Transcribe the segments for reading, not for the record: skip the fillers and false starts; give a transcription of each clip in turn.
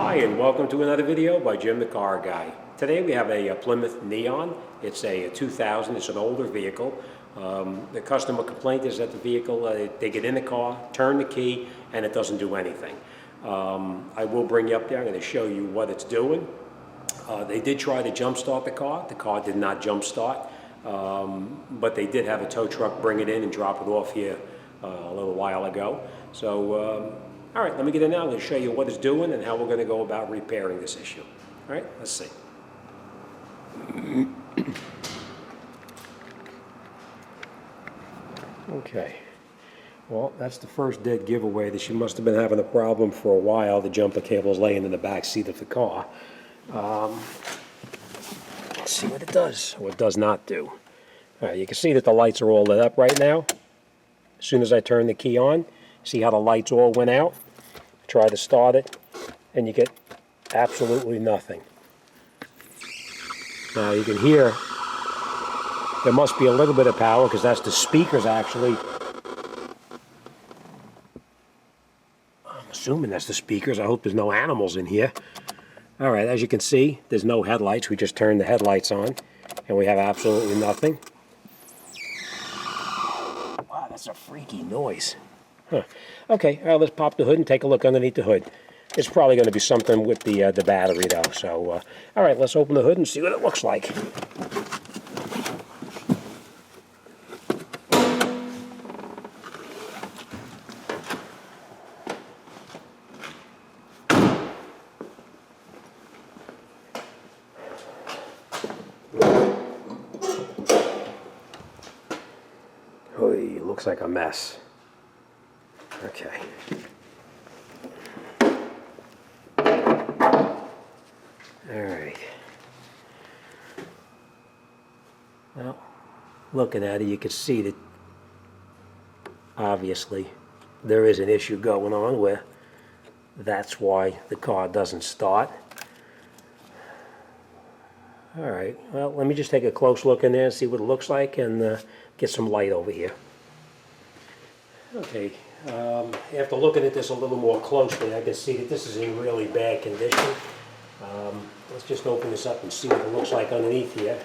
Hi, and welcome to another video by Jim the Car Guy. Today we have a Plymouth Neon. It's a 2000, it's an older vehicle. The customer complaint is that the vehicle, they get in the car, turn the key, and it doesn't do anything. I will bring you up there. I'm going to show you what it's doing. They did try to jump start the car. The car did not jump start, but they did have a tow truck bring it in and drop it off here a little while ago. So, all right, let me get in now. I'm going to show you what it's doing and how we're going to go about repairing this issue. All right, let's see. Okay, well, that's the first dead giveaway that she must have been having a problem for a while. The jumper cable is laying in the back seat of the car. Let's see what it does, or it does not do. All right, you can see that the lights are all lit up right now. As soon as I turn the key on, see how the lights all went out? Try to start it, and you get absolutely nothing. Now you can hear there must be a little bit of power because that's the speakers actually. I'm assuming that's the speakers. I hope there's no animals in here. All right, as you can see, there's no headlights. We just turned the headlights on, and we have absolutely nothing. Wow, that's a freaky noise. Huh. Okay, let's pop the hood and take a look underneath the hood. It's probably going to be something with the battery, though. So, all right, let's open the hood and see what it looks like. Oh, it looks like a mess. Okay. All right. Well, looking at it, you can see that obviously there is an issue going on where that's why the car doesn't start. All right. Well, let me just take a close look in there and see what it looks like and get some light over here. Okay. After looking at this a little more closely, I can see that this is in really bad condition. Let's just open this up and see what it looks like underneath here.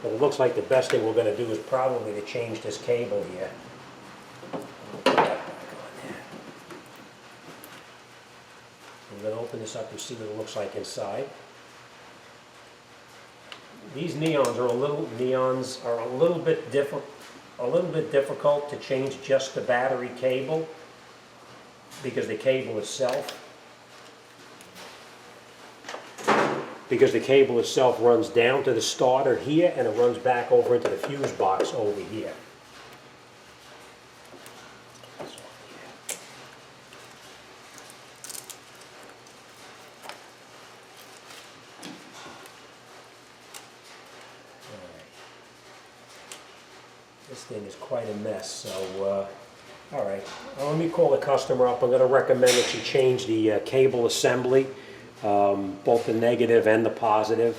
But it looks like the best thing we're going to do is probably to change this cable here. I'm going to open this up and see what it looks like inside. These neons are a little bit difficult to change just the battery cable because the cable itself runs down to the starter here and it runs back over into the fuse box over here. This thing is quite a mess, so all right. Well, let me call the customer up. I'm going to recommend that you change the cable assembly, both the negative and the positive.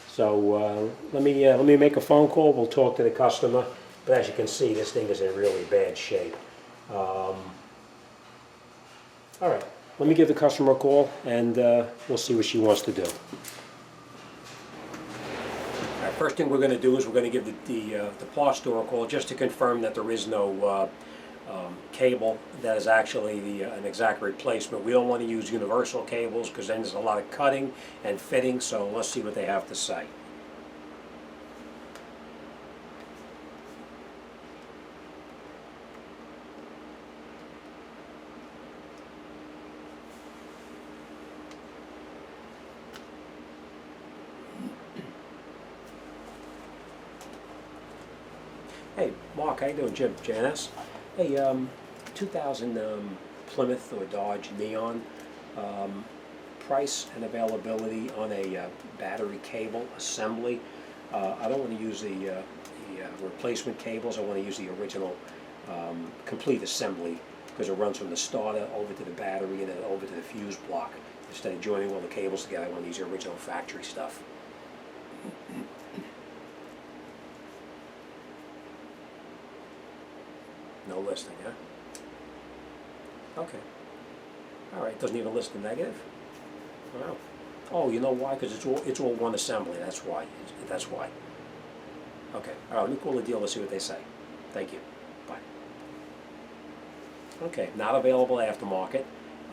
So let me make a phone call. We'll talk to the customer. But as you can see, this thing is in really bad shape. All right. Let me give the customer a call, and we'll see what she wants to do. First thing we're going to do is we're going to give the parts store a call just to confirm that there is no cable that is actually an exact replacement. We don't want to use universal cables because then there's a lot of cutting and fitting, so let's see what they have to say. Hey, Mark, how you doing? Jim, Janice. Hey, 2000 Plymouth or Dodge Neon, price and availability on a battery cable assembly. I don't want to use the replacement cables. I want to use the original complete assembly because it runs from the starter over to the battery and then over to the fuse block. Instead of joining all the cables together, I want to use the original factory stuff. No listing, huh? Okay. All right, doesn't even list the negative. Wow. Oh, you know why? Because it's all one assembly. That's why. That's why. Okay. All right. Let me call the dealer, see what they say. Thank you. Bye. Okay. Not available aftermarket.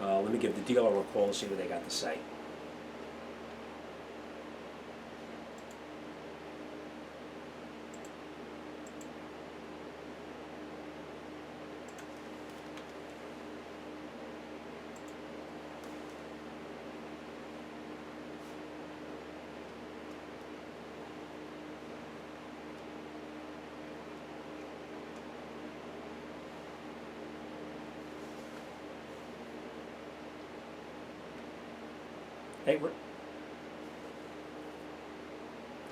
Let me give the dealer a call and see what they got to say. Hey,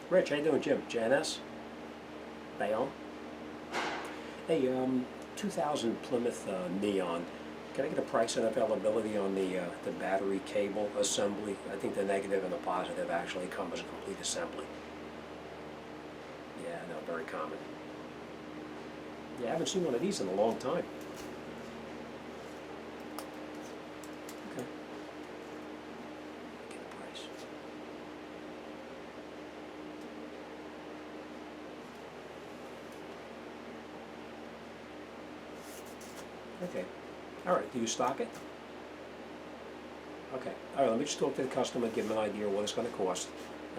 Rich, how you doing, Jim? Janice? Bayonne? Hey, 2000 Plymouth Neon. Can I get a price and availability on the battery cable assembly? I think the negative and the positive actually come as a complete assembly. Yeah, I know, very common. Yeah, I haven't seen one of these in a long time. Okay. Get a price. Okay. All right, do you stock it? Okay. All right, let me just talk to the customer, give them an idea of what it's going to cost,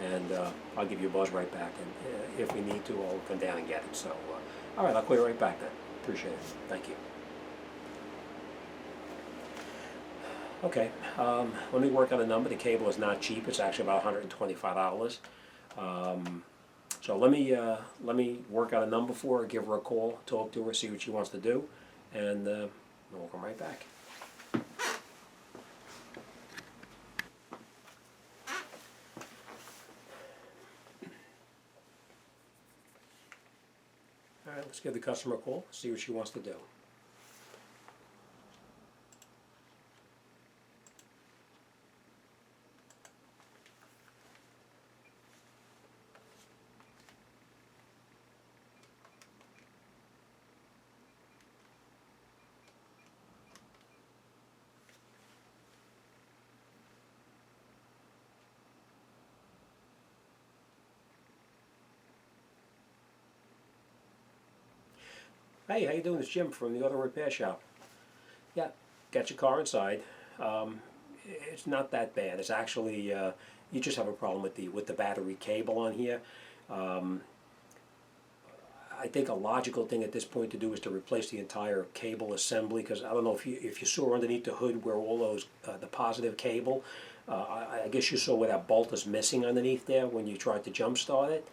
and I'll give you a buzz right back. And if we need to, I'll come down and get it. So, all right, I'll call you right back then. Appreciate it. Thank you. Okay, let me work on a number. The cable is not cheap. It's actually about $125. So let me work out a number for her, give her a call, talk to her, see what she wants to do, and we'll come right back. All right, let's give the customer a call, see what she wants to do. Hey, how you doing? It's Jim from the auto repair shop. Yeah, got your car inside. Um, it's not that bad. It's actually you just have a problem with the battery cable on here. Um, I think a logical thing at this point to do is to replace the entire cable assembly, because I don't know if you saw underneath the hood where all those the positive cable. I guess you saw where that bolt is missing underneath there when you tried to jump start it.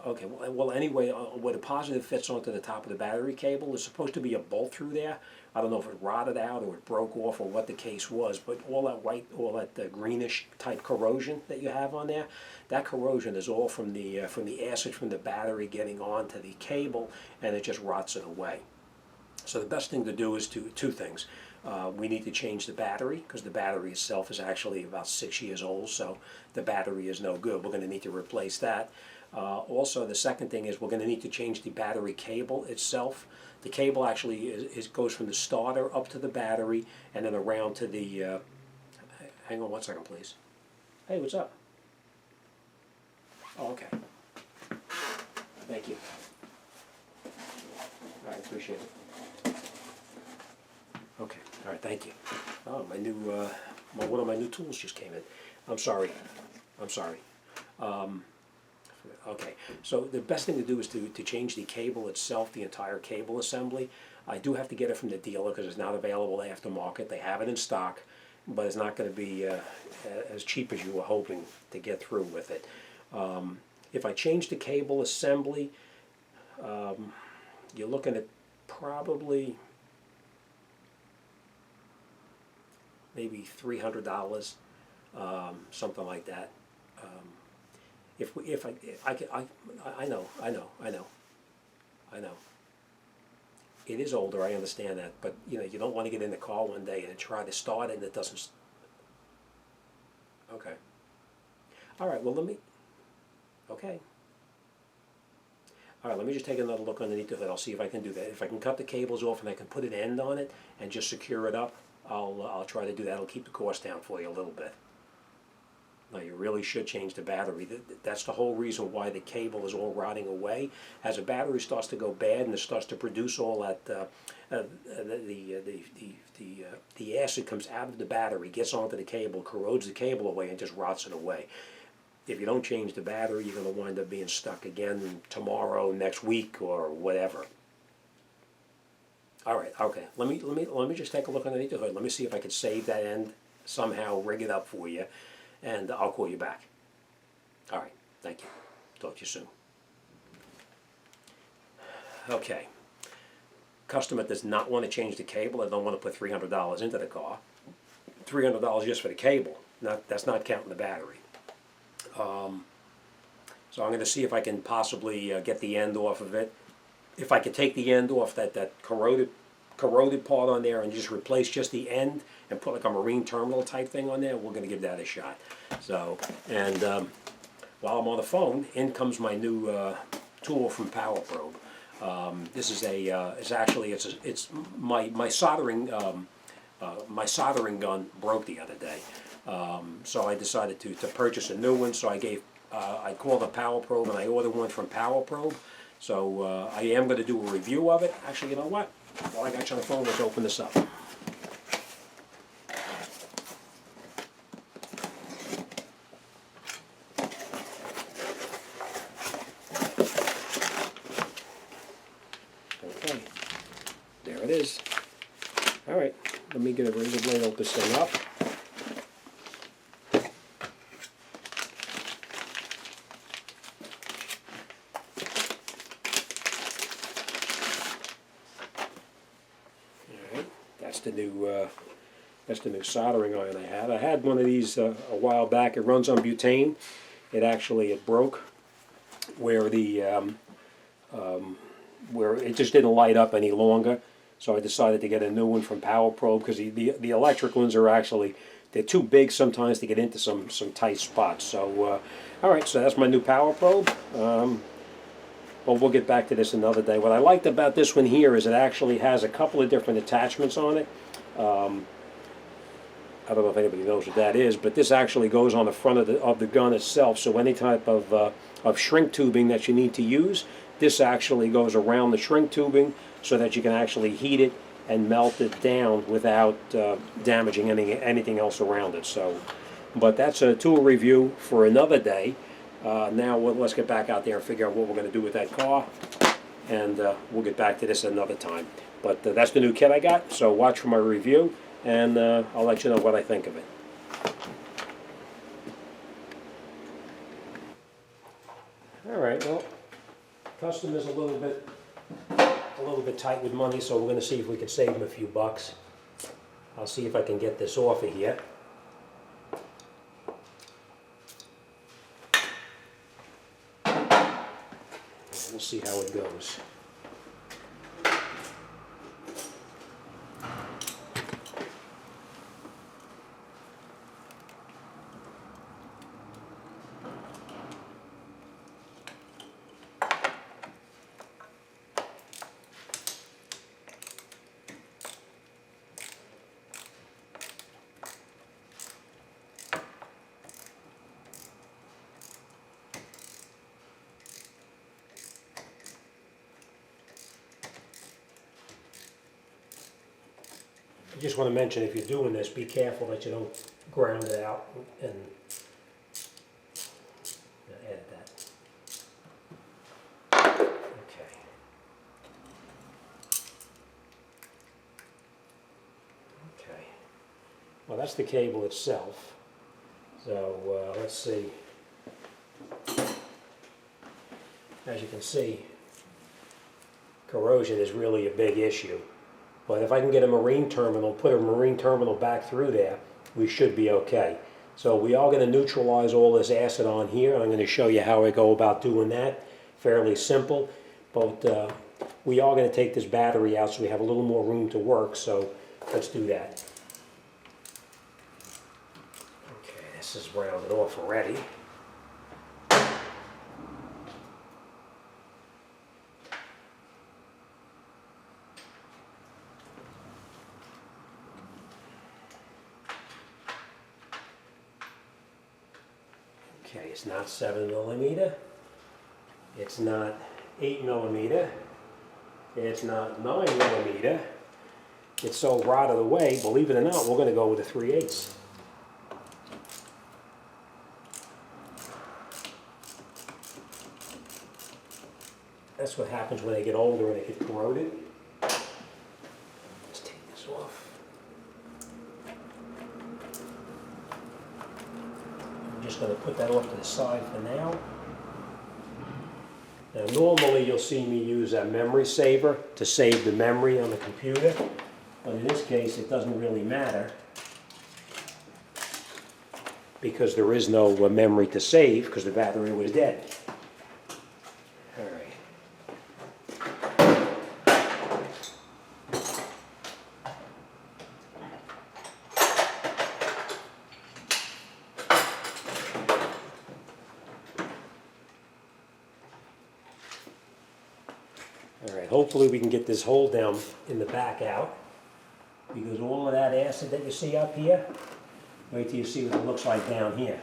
Okay, well anyway, where the positive fits onto the top of the battery cable, there's supposed to be a bolt through there. I don't know if it rotted out or it broke off or what the case was, but all that white, all that greenish type corrosion that you have on there, that corrosion is all from the acid from the battery getting onto the cable, and it just rots it away. So the best thing to do is two things. We need to change the battery, because the battery itself is actually about 6 years old, so the battery is no good. We're going to need to replace that. Also, the second thing is we're going to need to change the battery cable itself. The cable actually goes from the starter up to the battery and then around to the... hang on one second, please. Hey, what's up? Oh, okay. Thank you. All right, appreciate it. Okay, all right, thank you. Oh, one of my new tools just came in. I'm sorry. I'm sorry. Okay, so the best thing to do is to change the cable itself, the entire cable assembly. I do have to get it from the dealer because it's not available aftermarket. They have it in stock, but it's not going to be as cheap as you were hoping to get through with it. If I change the cable assembly, you're looking at probably maybe $300, something like that. I know. It is older, I understand that, but you don't want to get in the car one day and try to start it and it doesn't. Okay. All right. Well, Okay. All right. Let me just take another look underneath the hood. I'll see if I can do that. If I can cut the cables off and I can put an end on it and just secure it up, I'll try to do that. It'll keep the cost down for you a little bit. Now you really should change the battery. That's the whole reason why the cable is all rotting away. As the battery starts to go bad and it starts to produce all that, the acid comes out of the battery, gets onto the cable, corrodes the cable away, and just rots it away. If you don't change the battery, you're going to wind up being stuck again tomorrow, next week, or whatever. All right, okay. Let me just take a look underneath the hood. Let me see if I can save that end somehow, rig it up for you, and I'll call you back. All right, thank you. Talk to you soon. Okay. Customer does not want to change the cable. They don't want to put $300 into the car. $300 just for the cable. That's not counting the battery. So I'm going to see if I can possibly get the end off of it. If I could take the end off that corroded part on there and just replace just the end and put like a marine terminal type thing on there, we're going to give that a shot. So, and while I'm on the phone, in comes my new tool from Power Probe. This is it's my soldering gun broke the other day, so I decided to purchase a new one. So I called a Power Probe and I ordered one from Power Probe. So I am going to do a review of it. Actually, you know what? While I got you on the phone, let's open this up. Okay, there it is. All right, let me get a razor blade, open this thing up. That's the new soldering iron I had. I had one of these a while back. It runs on butane. It broke where where it just didn't light up any longer. So I decided to get a new one from Power Probe because the electric ones are they're too big sometimes to get into some tight spots. So all right, so that's my new Power Probe. But we'll get back to this another day. What I liked about this one here is it actually has a couple of different attachments on it. I don't know if anybody knows what that is, but this actually goes on the front of the gun itself. So any type of shrink tubing that you need to use, this actually goes around the shrink tubing so that you can actually heat it and melt it down without damaging anything else around it. So, but that's a tool review for another day. Now let's get back out there and figure out what we're going to do with that car, and we'll get back to this another time. But that's the new kit I got, so watch for my review, and I'll let you know what I think of it. All right, well, customer's a little bit tight with money, so we're going to see if we can save him a few bucks. I'll see if I can get this off of here. We'll see how it goes. I just want to mention, if you're doing this, be careful that you don't ground it out and edit that. Okay. Okay. Well, that's the cable itself. So let's see. As you can see, corrosion is really a big issue. But if I can get a marine terminal, put a marine terminal back through there, we should be okay. So we are going to neutralize all this acid on here. I'm going to show you how I go about doing that. Fairly simple. But we are going to take this battery out so we have a little more room to work. So let's do that. Okay, this is rounded off already. Okay, it's not 7mm, it's not 8mm, it's not 9mm. It's so rotted away, believe it or not, we're going to go with a 3/8. That's what happens when they get older and they get corroded. Let's take this off. I'm just going to put that off to the side for now. Now normally you'll see me use a memory saver to save the memory on the computer, but in this case it doesn't really matter because there is no memory to save because the battery was dead. All right. All right, hopefully we can get this hole down in the back out, because all of that acid that you see up here, wait till you see what it looks like down here.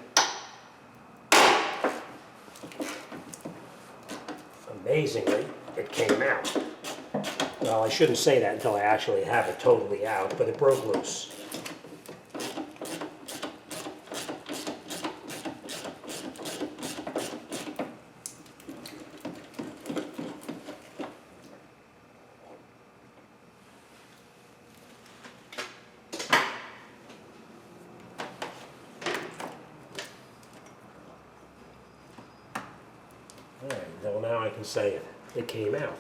Amazingly, it came out. Well, I shouldn't say that until I actually have it totally out, but it broke loose. All right, well now I can say it came out.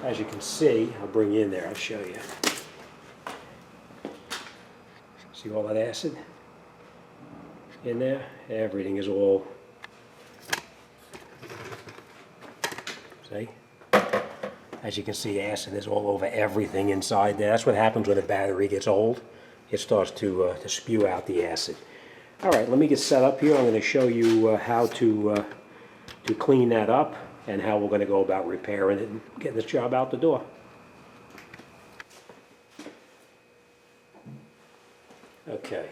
As you can see, I'll bring you in there, I'll show you. See all that acid in there? Everything is all, see? As you can see, acid is all over everything inside there. That's what happens when a battery gets old. It starts to spew out the acid. All right, let me get set up here. I'm going to show you how to clean that up and how we're going to go about repairing it and getting this job out the door. Okay.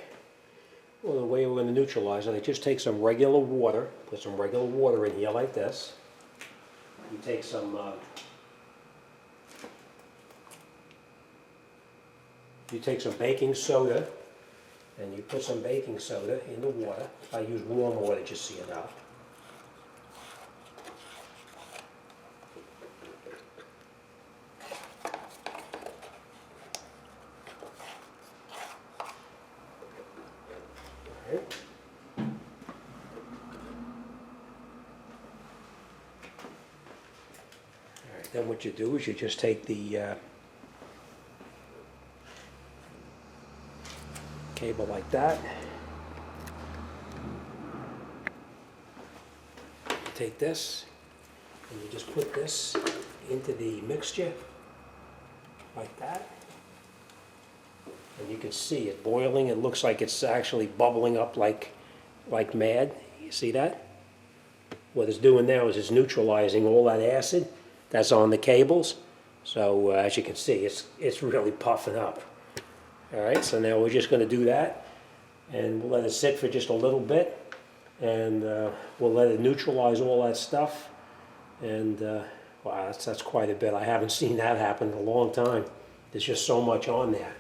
Well, the way we're going to neutralize it, I just take some regular water, put some regular water in here like this. You take some baking soda, and you put some baking soda in the water. I use warm water, just so you know. Then what you do is you just take the cable like that. You take this and you just put this into the mixture like that. And you can see it boiling. It looks like it's actually bubbling up like mad. You see that? What it's doing now is it's neutralizing all that acid that's on the cables. So as you can see, it's really puffing up. All right, so now we're just going to do that, and we'll let it sit for just a little bit, and we'll let it neutralize all that stuff. And wow, that's quite a bit. I haven't seen that happen in a long time. There's just so much on there.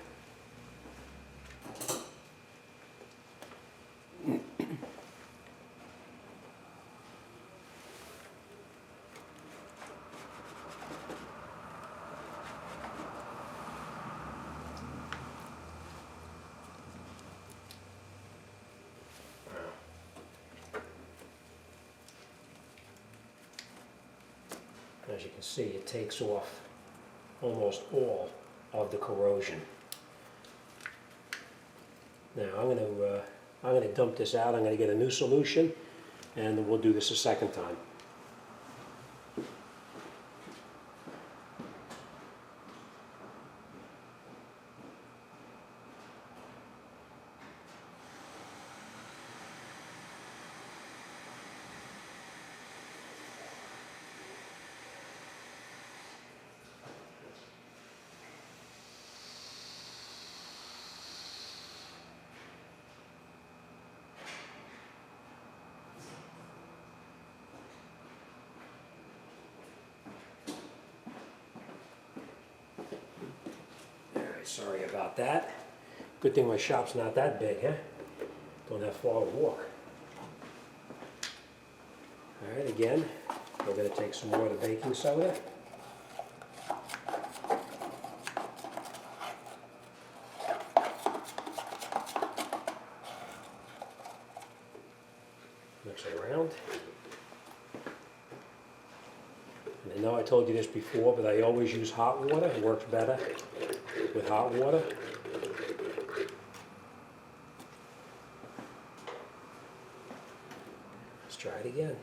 As you can see, it takes off almost all of the corrosion. Now I'm going to dump this out. I'm going to get a new solution, and we'll do this a second time. Sorry about that. Good thing my shop's not that big, huh? Don't have far to walk. All right, again, we're going to take some more of the baking soda. Mix it around. And I know I told you this before, but I always use hot water. It works better with hot water. Let's try it again.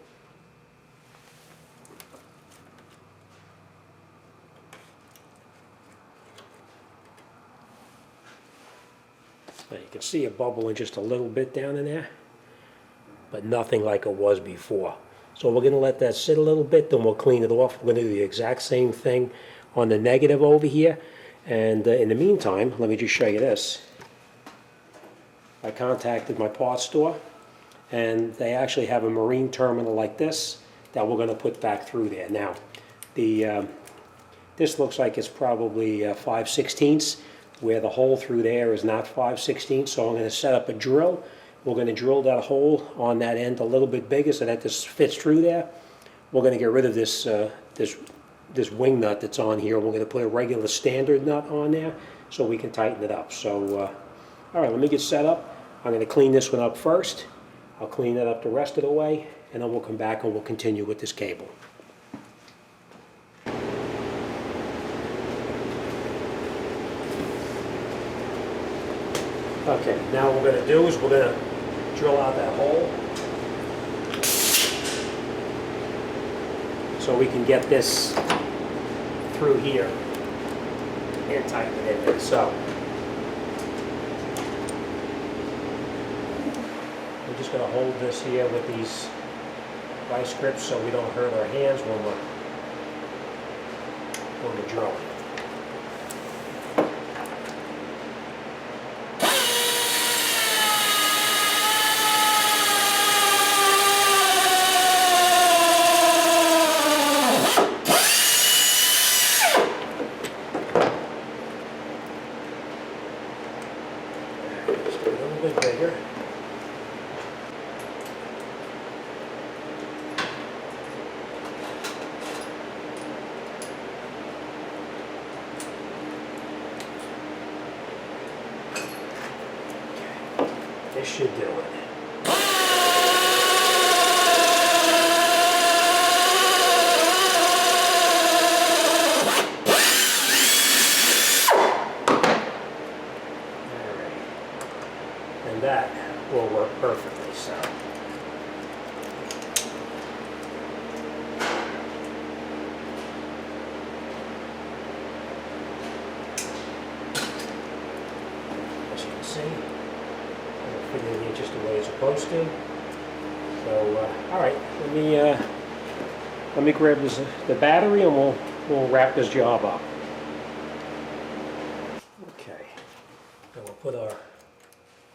Now you can see it bubbling just a little bit down in there, but nothing like it was before. So we're going to let that sit a little bit, then we'll clean it off. We're going to do the exact same thing on the negative over here. And in the meantime, let me just show you this. I contacted my parts store, and they actually have a marine terminal like this that we're going to put back through there. Now, this looks like it's probably 5/16, where the hole through there is not 5/16. So I'm going to set up a drill. We're going to drill that hole on that end a little bit bigger so that this fits through there. We're going to get rid of this this wing nut that's on here. We're going to put a regular standard nut on there so we can tighten it up. So, all right, let me get set up. I'm going to clean this one up first. I'll clean it up the rest of the way, and then we'll come back and we'll continue with this cable. Okay, now what we're going to do is we're going to drill out that hole so we can get this through here and tighten it in there. So we're just going to hold this here with these vice grips so we don't hurt our hands when we're drilling. Just a little bit bigger. This should do it. And that will work perfectly. So as you can see, it'll fit in here just the way it's supposed to. So all right, let me grab the battery and we'll wrap this job up. Okay, then we'll put our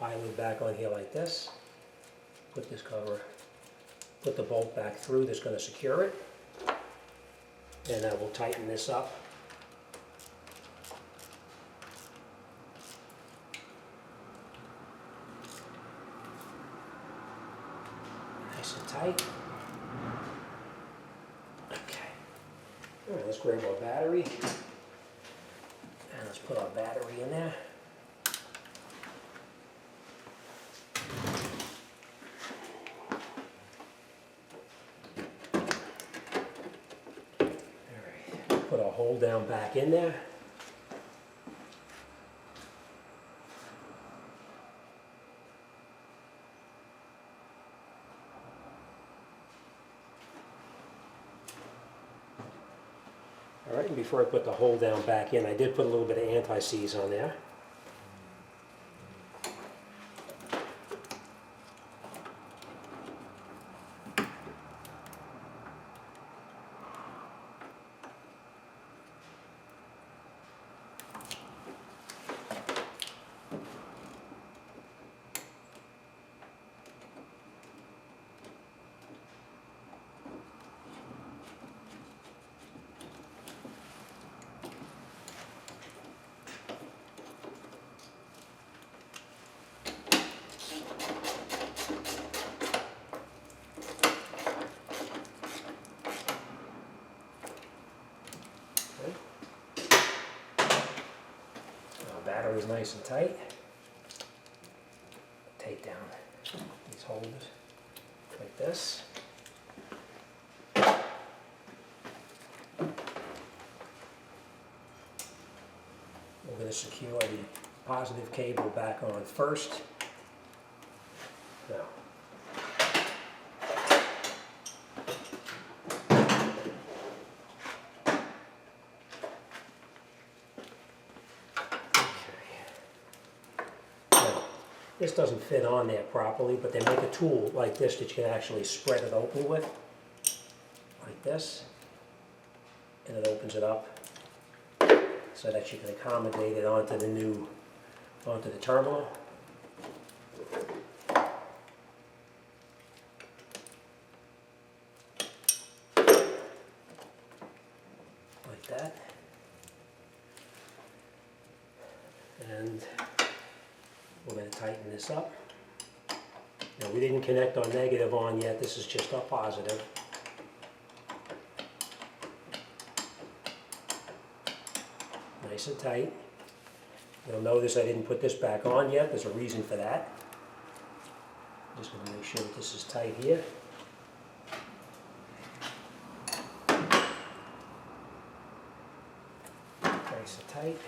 eyelid back on here like this. Put this cover, put the bolt back through that's going to secure it. And I will tighten this up. Nice and tight. Okay. All right, let's grab our battery. And let's put our battery in there. Put our hole down back in there. All right, and before I put the hole down back in, I did put a little bit of anti-seize on there. nice and tight. Take down these holders like this. We're going to secure the positive cable back on first. Now, this doesn't fit on there properly, but they make a tool like this that you can actually spread it open with, like this, and it opens it up so that you can accommodate it onto the terminal. Like that. And we're going to tighten this up. Now we didn't connect our negative on yet, this is just our positive. Nice and tight. You'll notice I didn't put this back on yet, there's a reason for that. I'm just going to make sure that this is tight here. Nice and tight.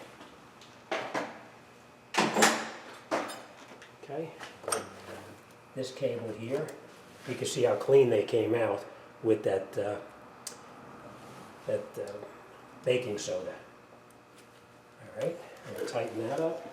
Okay. This cable here, you can see how clean they came out with that baking soda. All right, I'm going to tighten that up.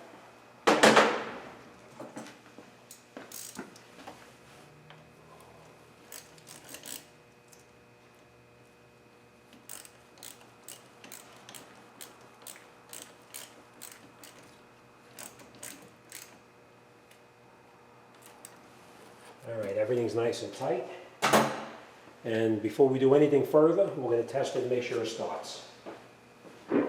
All right, everything's nice and tight. And before we do anything further, we're going to test it and make sure it starts. All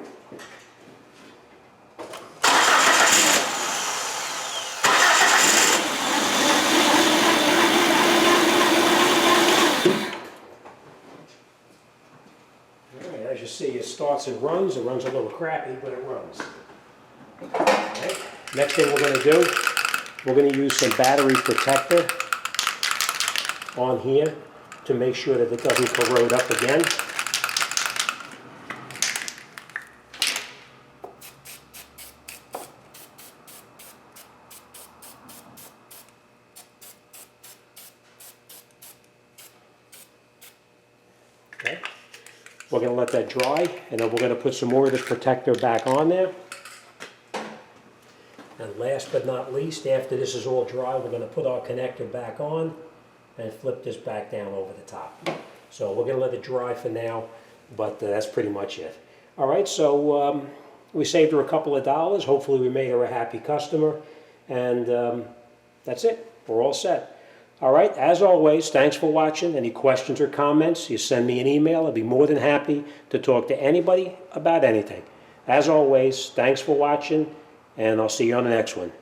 right, as you see, it starts and runs. It runs a little crappy, but it runs. All right. Next thing we're going to do, we're going to use some battery protector on here to make sure that it doesn't corrode up again. Okay. We're going to let that dry, and then we're going to put some more of this protector back on there. And last but not least, after this is all dry, we're going to put our connector back on and flip this back down over the top. So we're going to let it dry for now, but that's pretty much it. All right, so we saved her a couple of dollars. Hopefully we made her a happy customer, and that's it. We're all set. All right, as always, thanks for watching. Any questions or comments, you send me an email. I'll be more than happy to talk to anybody about anything. As always, thanks for watching, and I'll see you on the next one.